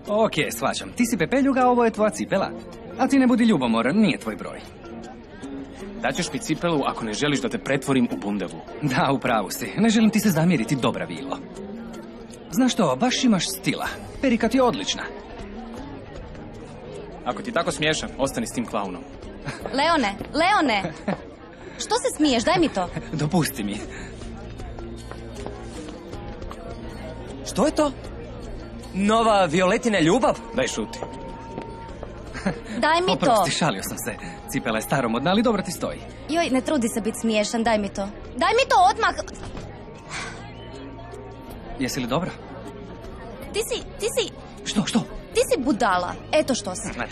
Ok, shvaćam. Ti si pepeljuga, a ovo je tvoja cipela. A ti ne budi ljubomoran, nije tvoj broj. Daćeš mi cipelu ako ne želiš da te pretvorim u bundelu. Da, upravu si. Ne želim ti se zamjeriti, dobra Vilo. Znaš što, baš imaš stila. Perika ti je odlična. Ako ti tako smiješan, ostani s tim klaunom. Leone! Što se smiješ? Daj mi to. Dopusti mi. Što je to? Nova Violetina ljubav? Daj šuti. Daj mi to. Oprosti, šalio sam se. Cipela je staromodna, ali dobro ti stoji. Joj, ne trudi se biti smiješan, daj mi to. Daj mi to odmah. Jesi li dobra? Ti si... Što? Ti si budala. Eto što si. Da.